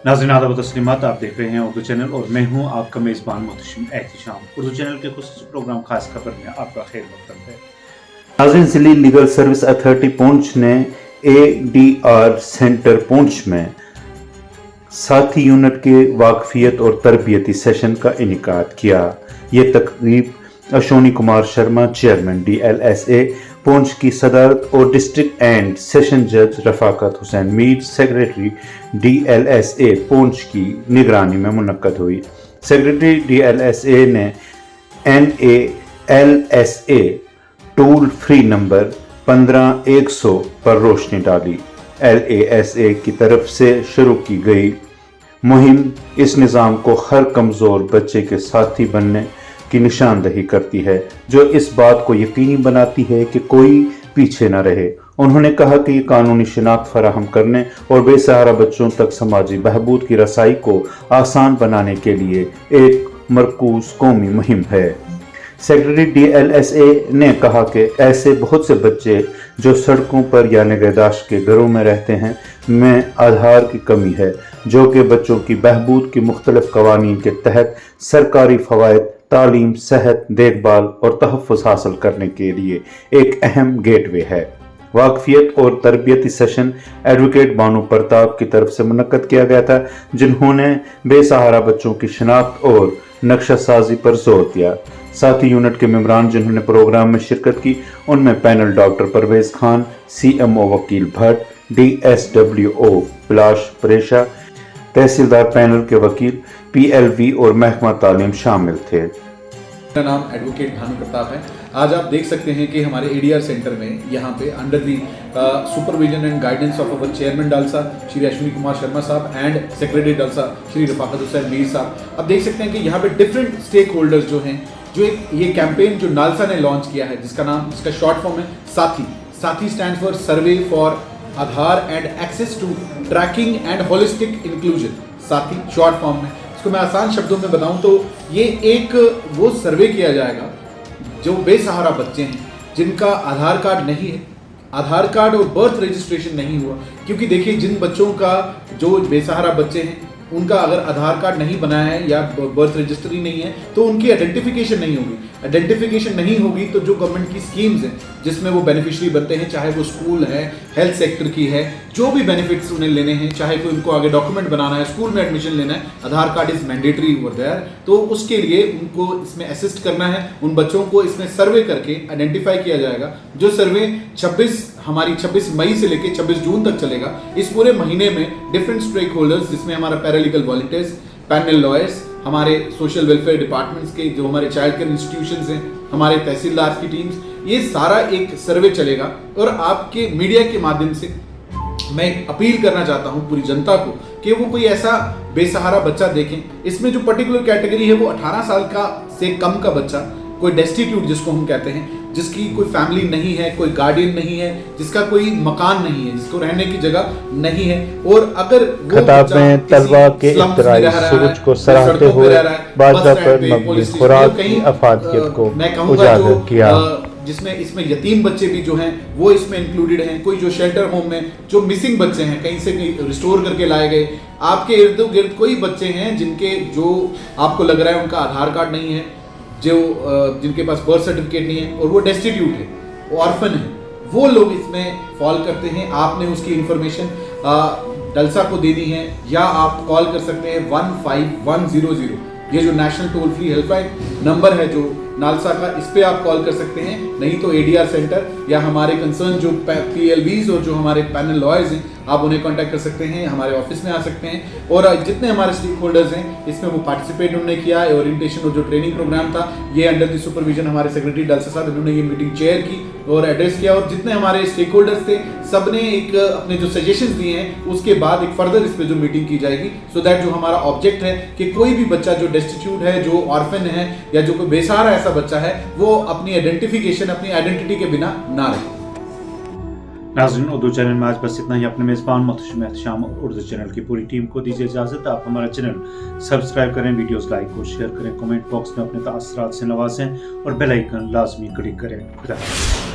नाज़रीन आदाब तस्लीमात, आप देख रहे हैं उर्दू चैनल और मैं हूं आपका मेज़बान मोहतशिम एहतिशाम। उर्दू चैनल के खुसूसी प्रोग्राम खास खबर में आपका खैर मकदम है। नाज़रीन, ज़िली लीगल सर्विस अथॉरिटी पुंछ ने ADR सेंटर पुंछ में साथी यूनिट के वाकफियत और तरबियती सेशन का इनेकाद किया। ये तकरीब अश्विनी कुमार शर्मा, चेयरमैन DLSA पुंछ की सदारत और डिस्ट्रिक्ट एंड सेशन जज रफाकत हुसैन मीर, सेक्रेटरी DLSA पुंछ की निगरानी में मुनक्कद हुई। सेक्रेटरी DLSA ने NALSA टोल फ्री नंबर 15100 पर रोशनी डाली। LASA की तरफ से शुरू की गई मुहिम इस निज़ाम को हर कमज़ोर बच्चे के साथी बनने की निशानदही करती है, जो इस बात को यकीनी बनाती है कि कोई पीछे न रहे। उन्होंने कहा कि ये कानूनी शिनाख्त फराहम करने और बेसहारा बच्चों तक समाजी बहबूद की रसाई को आसान बनाने के लिए एक मरकूज कौमी मुहिम है। सेक्रेटरी DLSA ने कहा कि ऐसे बहुत से बच्चे जो सड़कों पर या निगहदाश्त के घरों में रहते हैं में आधार की कमी है, जो कि बच्चों की बहबूद की मुख्तलिफ कवानीन के तहत सरकारी फ़वाइद, तालीम, सेहत, देखभाल और तहफ़्फ़ुज़ हासिल करने के लिए एक अहम गेटवे है। वाकफियत और तरबियती सेशन एडवोकेट बानू प्रताप की तरफ से मुनक्कद किया गया था, जिन्होंने बेसहारा बच्चों की शिनाख्त और नक्शा साजी पर जोर दिया। साथी यूनिट के मेंबरान जिन्होंने प्रोग्राम में शिरकत की, उनमें panel doctor Parvez Khan, CMO वकील भट्ट, DSWO पलाश परेशा, तहसीलदार पैनल के वकील PLV और महकमा तालीम शामिल थे। मेरा नाम एडवोकेट भानु प्रताप है। आज आप देख सकते हैं कि हमारे ADR सेंटर में यहाँ पे under the supervision and guidance of our chairman DALSA Shri Ashwini Kumar Sharma sahab and secretary DALSA Shri Rafaqat Hussain Mir sahab, आप देख सकते हैं कि यहाँ पे डिफरेंट स्टेक होल्डर्स जो हैं, जो एक ये कैंपेन जो नालसा ने लॉन्च किया है, जिसका शॉर्ट फॉर्म है Saathi. Saathi stand for survey for Aadhaar and access to tracking and holistic inclusion. Saathi short form में, इसको मैं आसान शब्दों में बताऊं तो ये एक वो सर्वे किया जाएगा जो बेसहारा बच्चे हैं जिनका आधार कार्ड नहीं है, आधार कार्ड और बर्थ रजिस्ट्रेशन नहीं हुआ। क्योंकि देखिए, जिन बच्चों का जो बेसहारा बच्चे हैं उनका अगर आधार कार्ड नहीं बनाया है या बर्थ रजिस्ट्री नहीं है तो उनकी आइडेंटिफिकेशन नहीं होगी। आइडेंटिफिकेशन नहीं होगी तो जो गवर्नमेंट की स्कीम्स हैं जिसमें वो बेनिफिशियरी बनते हैं, चाहे वो स्कूल है, हेल्थ सेक्टर की है, जो भी बेनिफिट्स उन्हें लेने हैं, चाहे कोई उनको आगे डॉक्यूमेंट बनाना है, स्कूल में एडमिशन लेना है, Aadhaar card is mandatory over there. तो उसके लिए उनको इसमें असिस्ट करना है। उन बच्चों को इसमें सर्वे करके आइडेंटिफाई किया जाएगा, जो सर्वे 26 मई से लेकर 26 जून तक चलेगा। इस पूरे महीने में डिफरेंट स्टेक होल्डर्स, जिसमें हमारा पैरालीगल वॉलंटियर्स, पैनल लॉयर्स, हमारे सोशल वेलफेयर डिपार्टमेंट्स के जो हमारे चाइल्ड केयर इंस्टीट्यूशंस हैं, हमारे तहसीलदार की टीम्स, ये सारा एक सर्वे चलेगा। और आपके मीडिया के माध्यम से मैं अपील करना चाहता हूँ पूरी जनता को कि वो कोई ऐसा बेसहारा बच्चा देखें। इसमें जो पर्टिकुलर कैटेगरी है वो 18 साल का से कम का बच्चा, कोई डेस्टिट्यूट जिसको हम कहते हैं, जिसकी कोई फैमिली नहीं है, कोई गार्डियन नहीं है, जिसका कोई मकान नहीं है, जिसको रहने की जगह नहीं है, और अगर वो खिताब में तलबा के इब्तदाई सोच को सराहते हुए बादशाह पर मबनी खुराक की अफादियत को उजागर किया, जिसमें इसमें यतीम बच्चे भी जो हैं वो इसमें इंक्लूडेड हैं। कोई जो शेल्टर होम में जो मिसिंग बच्चे हैं, कहीं से कहीं रिस्टोर करके लाए गए, आपके इर्द गिर्द कोई बच्चे हैं जिनके जो आपको लग रहा है उनका आधार कार्ड नहीं है, जो जिनके पास बर्थ सर्टिफिकेट नहीं है और वो डेस्टिट्यूट है, वो ऑर्फन है, वो लोग इसमें फॉल करते हैं। आपने उसकी इंफॉर्मेशन डलसा को देनी है या आप कॉल कर सकते हैं 15100। ये जो national toll free helpline number है जो नालसा का, इस पे आप कॉल कर सकते हैं। नहीं तो ADR सेंटर या हमारे कंसर्न जो PLVs और जो हमारे पैनल लॉयर्स हैं, आप उन्हें कांटेक्ट कर सकते हैं, हमारे ऑफिस में आ सकते हैं। और जितने हमारे स्टेक होल्डर्स हैं इसमें वो पार्टिसिपेट उन्होंने किया। ओरिएंटेशन और जो ट्रेनिंग प्रोग्राम था, ये अंडर द सुपरविजन हमारे सेक्रेटरी डालसा साहब, इन्होंने ये मीटिंग चेयर की और एड्रेस किया। और जितने हमारे स्टेक होल्डर्स थे सब ने एक अपने जो सजेशंस दिए हैं, उसके बाद एक फर्दर इस पे जो मीटिंग की जाएगी, सो दैट जो हमारा ऑब्जेक्ट है कि कोई भी बच्चा जो डेस्टिट्यूट है, जो ऑर्फन है या जो कोई बेसहारा ऐसा बच्चा है, वो अपनी आइडेंटिफिकेशन, अपनी आइडेंटिटी के बिना ना रहे। नाज़रीन, उर्दू चैनल में आज बस इतना ही। अपने मेज़बान मोहतशिम एहतिशाम और उर्दू चैनल की पूरी टीम को दीजिए इजाज़त। आप हमारा चैनल सब्सक्राइब करें, वीडियोस लाइक और शेयर करें, कमेंट बॉक्स में अपने तासरात से नवाजें और बेल आइकन लाजमी क्लिक करें। खुदा हाफ़िज़।